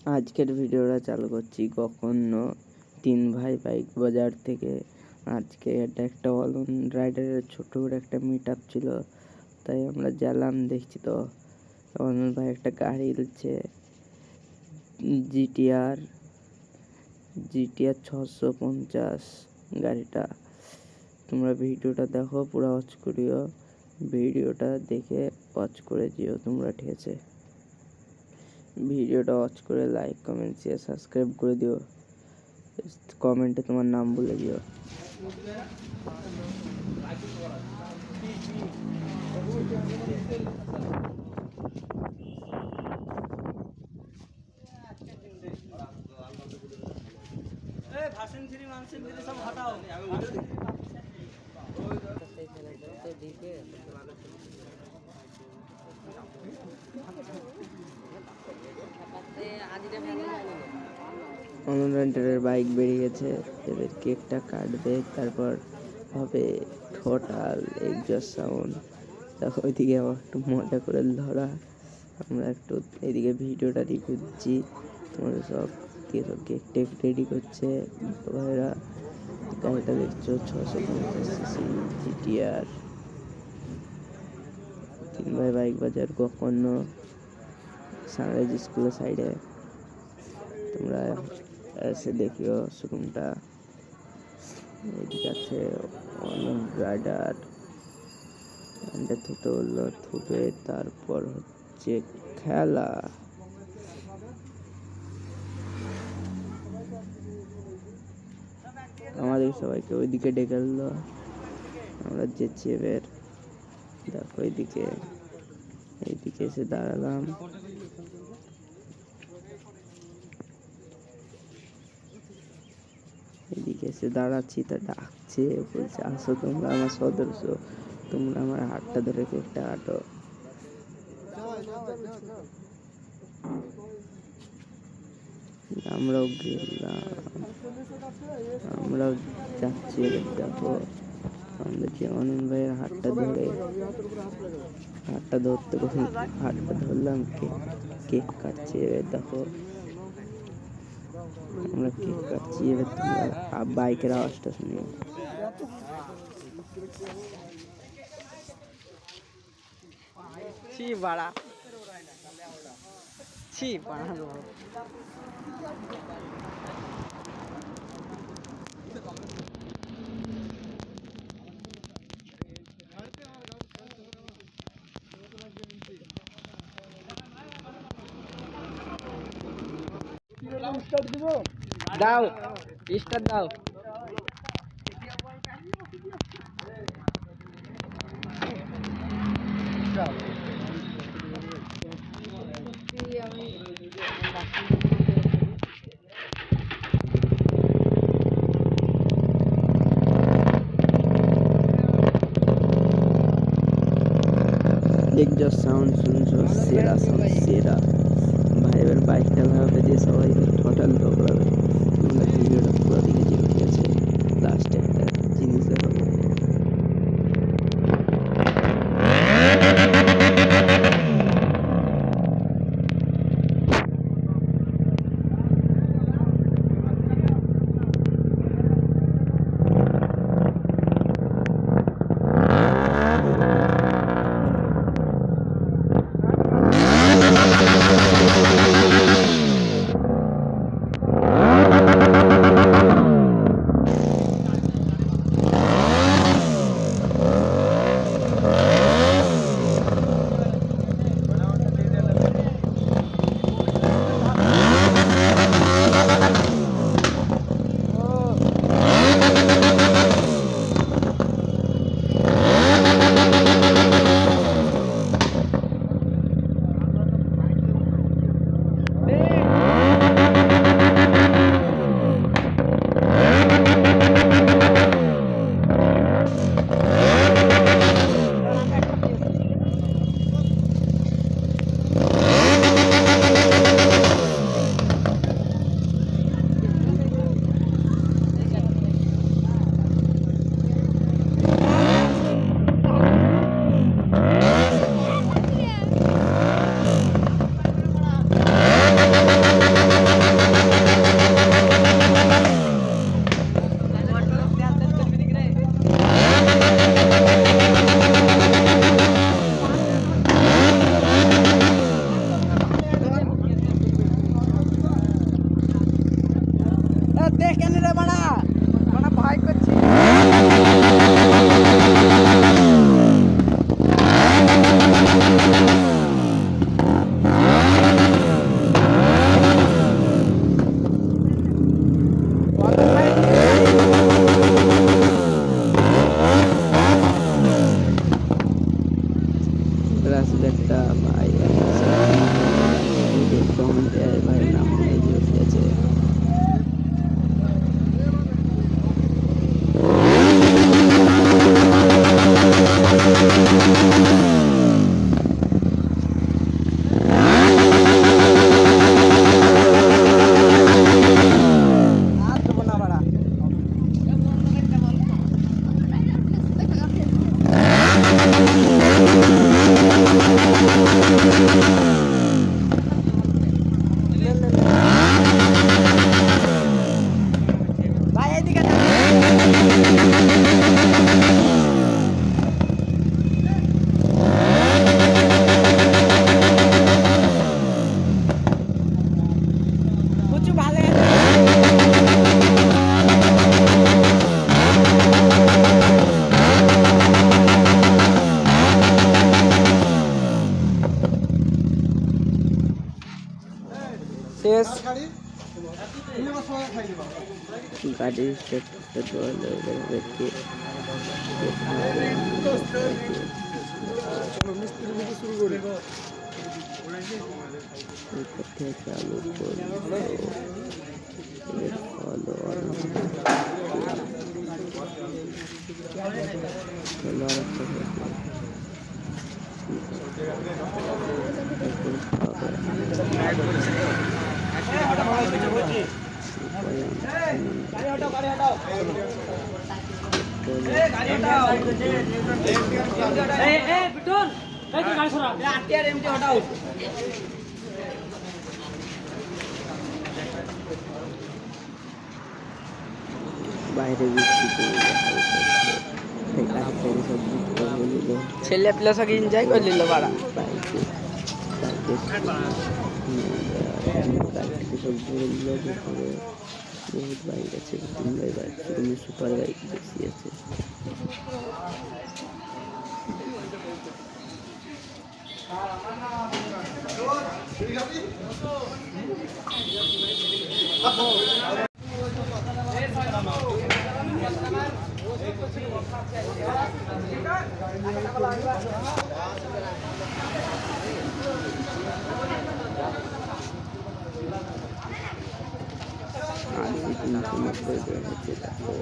আজকের ভিডিওটা চালু করছি কখনো তিন ভাই বাইক বাজার থেকে। আজকে এটা একটা অলন রাইডারের ছোট করে একটা মিট আপ ছিল, তাই আমরা গেলাম। দেখছি তো অলন ভাই একটা গাড়ি দিচ্ছে, জিটিআর 650 গাড়িটা। তোমরা ভিডিওটা দেখো, পুরো ওয়াচ করিও, ভিডিওটা দেখে ওয়াচ করে দিও তোমরা, ঠিক আছে? ভিডিওটা ওয়াচ করে লাইক কমেন্ট শেয়ার সাবস্ক্রাইব করে দিও, কমেন্টে তোমার নাম বলে দিও। অনলাইনের বাইক বেরিয়েছে, এবার কেকটা কাটবে, তারপর হবে টোটাল এক্সজস্ট সাউন্ড। দেখো ওইদিকে আমার একটু মজা করে ধরা, আমরা একটু এদিকে ভিডিওটা রিভিউ দিচ্ছি। তোমাদের সব কেক টেক রেডি করছে ভাইরা। গাড়িটা দেখছো 650 সিসি জিটিআর। তিন ভাই বাইক বাজার কখনো সানরাইজ স্কুলের সাইডে। তোমরা এসে দেখিও শোরুমটা। এদিকে আছে অনেক রাইডার, থুতে বললো থুবে, তারপর হচ্ছে খেলা। আমাদের সবাইকে ওইদিকে ডেকে এলো, আমরা যেচ্ছি এবার। দেখো এইদিকে এসে দাঁড়ালাম। এদিকে এসে দাঁড়াচ্ছি, তা ডাকছে, বলছে আসো তোমরা আমার সদস্য, তোমরা আমার হাতটা ধরে কেকটা কাটো। আমরাও গেলাম, আমরাও যাচ্ছি। দেখো আমরা যে অনিল ভাইয়ের হাতটা ধরতে হাতটা ধরলাম, কেক কাটছি। এবার দেখো আমরা কেক কাটছি, এবার তোমরা বাইকের আওয়াজটা শুনিও। দাও স্টার্ট দাও। এক্সজস্ট সাউন্ড শুনছো, সেরা সাউন্ড, সেরা। ভাই এবার বাইকটা ভাবে দিয়ে সবাই টোটাল ঢোকলাবে। তোমরা ভিডিওটা পুরো দিকে যে উঠে আছে, লাস্টে একটা জিনিস দেখাবো। দেখ কেন রে বাড়া বাড়া ভয় করছে রাসেল একটা ভাই কমেন্টে ভাইয়ের নাম ভুলে গিয়েছে। ভাই এদিকে কিছু ভালো শেষ গাড়ি স্টার্ট করতে দেখে চালু করলো এর ফলো বাইরে ছেলে প্লে সব এনজয় করে নিল বাড়া সব ঘুরে দিল ভিতরে বহুত বাইক আছে, 3 বাইক সুপার বাইক বেশি আছে। আশি 390 দেওয়া হচ্ছে, তারপর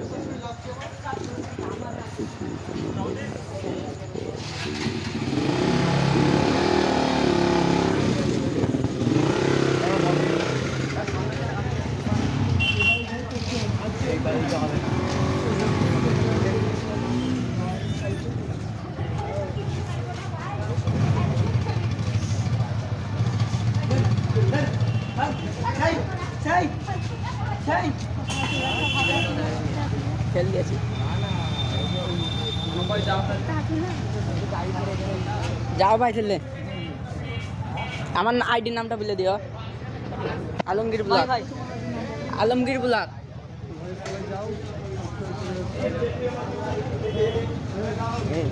এইদিকে 80 খেল গেছি যাও ভাই ছেলে আমার আইডি নামটা বলে দিও Alamgir blog Alamgir blog Hey.